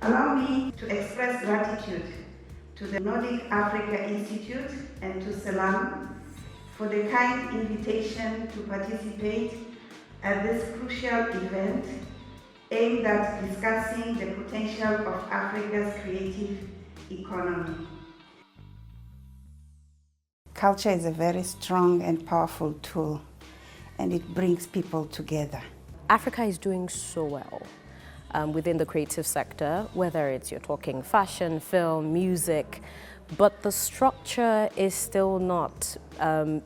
Allow me to express gratitude to the Nordic Africa Institute and to Selam for the kind invitation to participate at this crucial event aimed at discussing the potential of Africa's creative economy. Culture is a very strong and powerful tool, and it brings people together. Africa is doing so well within the creative sector, whether it's you're talking fashion, film, music, but the structure is still not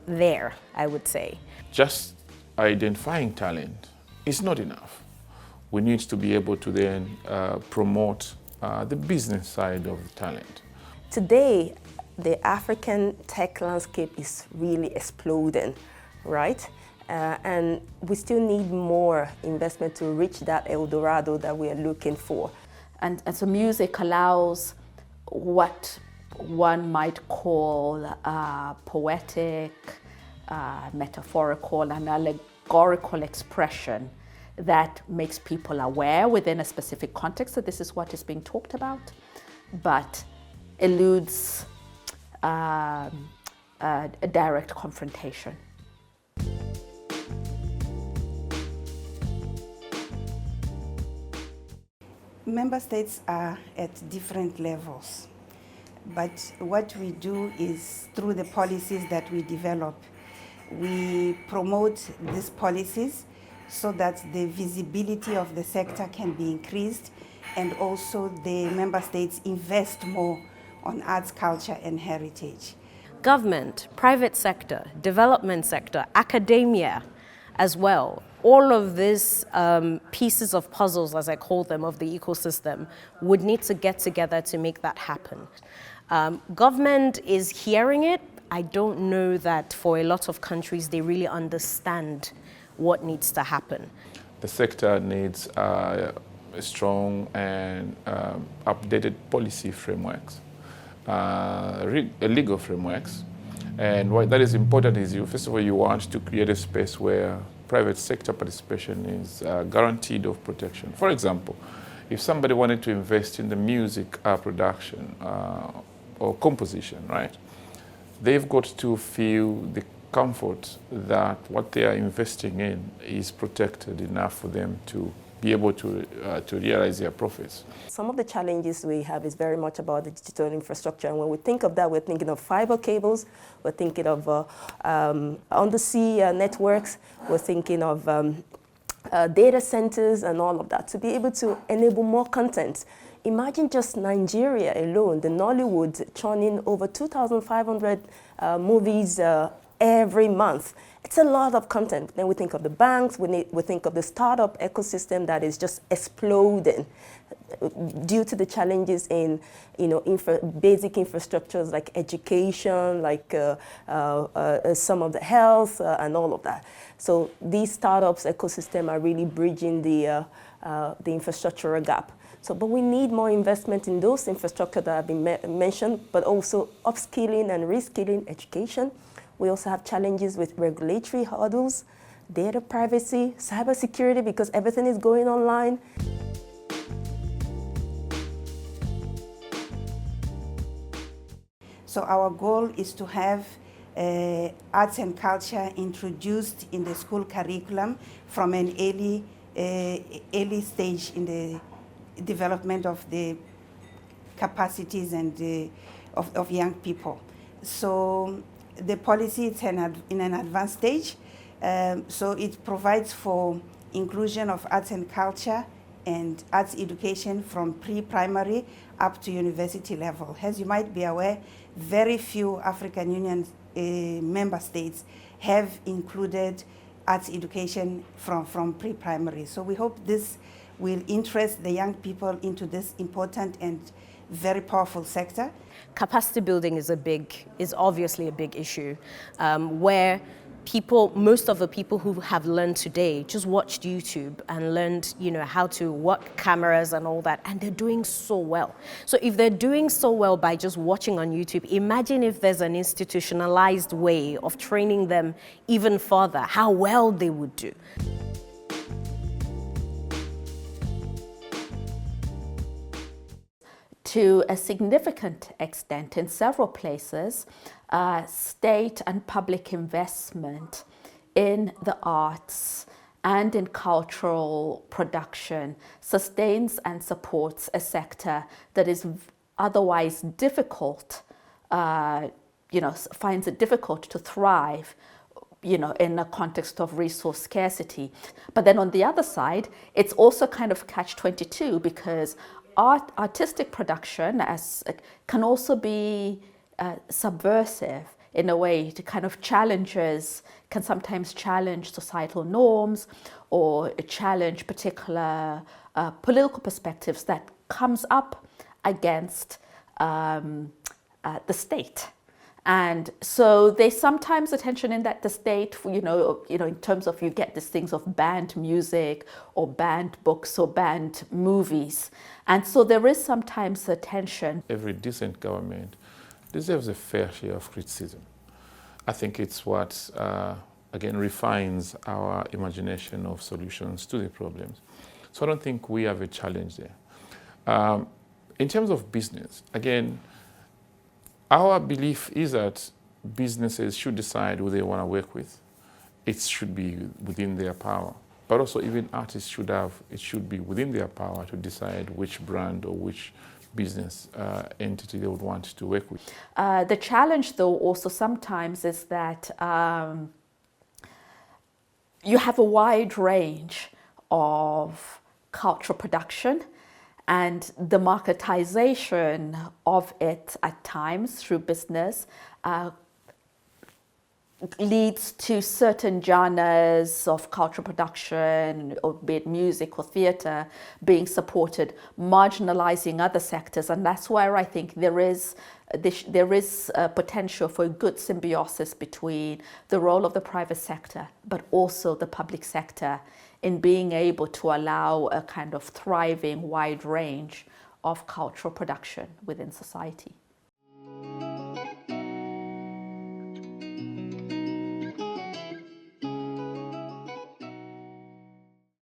there, I would say. Just identifying talent is not enough. We need to be able to then promote the business side of the talent. Today, the African tech landscape is really exploding, right? And we still need more investment to reach that El Dorado that we are looking for. And so music allows what one might call poetic, metaphorical, and allegorical expression that makes people aware within a specific context that this is what is being talked about, but eludes a direct confrontation. Member states are at different levels, but what we do is through the policies that we develop, we promote these policies so that the visibility of the sector can be increased, and also the member states invest more on arts, culture, and heritage. Government, private sector, development sector, academia as well. All of these pieces of puzzles, as I call them, of the ecosystem would need to get together to make that happen. Government is hearing it. I don't know that for a lot of countries they really understand what needs to happen. The sector needs strong and updated policy frameworks, legal frameworks. And why that is important is first of all, you want to create a space where private sector participation is guaranteed of protection. For example, if somebody wanted to invest in the music production or composition, right, they've got to feel the comfort that what they are investing in is protected enough for them to be able to realize their profits. Some of the challenges we have is very much about the digital infrastructure, and when we think of that, we're thinking of fiber cables, we're thinking of undersea networks, we're thinking of data centers and all of that, to be able to enable more content. Imagine just Nigeria alone, the Nollywood churning over 2,500 movies every month. It's a lot of content. Then we think of the banks, we think of the startup ecosystem that is just exploding due to the challenges in basic infrastructures like education, like some of the health and all of that. So these startups ecosystem are really bridging the infrastructural gap. So, but we need more investment in those infrastructure that have been mentioned, but also upskilling and reskilling education. We also have challenges with regulatory hurdles, data privacy, cybersecurity, because everything is going online. So our goal is to have arts and culture introduced in the school curriculum from an early stage in the development of the capacities and of young people. So the policy is in an advanced stage, so it provides for inclusion of arts and culture and arts education from pre-primary up to university level. As you might be aware, very few African Union member states have included arts education from pre-primary. So we hope this will interest the young people into this important and very powerful sector. Capacity building is obviously a big issue, where most of the people who have learned today just watched YouTube and learned, how to work cameras and all that, and they're doing so well. So if they're doing so well by just watching on YouTube, imagine if there's an institutionalized way of training them even further, how well they would do. to a significant extent, in several places, state and public investment in the arts and in cultural production sustains and supports a sector that is otherwise difficult, finds it difficult to thrive, in a context of resource scarcity. But then on the other side, it's also kind of catch-22, because artistic production can also be subversive in a way. To kind of can sometimes challenge societal norms or challenge particular political perspectives that comes up against the state. And so there's sometimes a tension in that the state, in terms of, you get these things of banned music or banned books or banned movies. And so there is sometimes a tension. Every decent government deserves a fair share of criticism. I think it's what, again, refines our imagination of solutions to the problems. So I don't think we have a challenge there. In terms of business, again, our belief is that businesses should decide who they want to work with. It should be within their power. But also even artists it should be within their power to decide which brand or which business entity they would want to work with. The challenge, though, also sometimes is that you have a wide range of cultural production, and the marketization of it at times through business leads to certain genres of cultural production, or be it music or theatre, being supported, marginalizing other sectors. And that's where I think there is a potential for a good symbiosis between the role of the private sector, but also the public sector, in being able to allow a kind of thriving wide range of cultural production within society.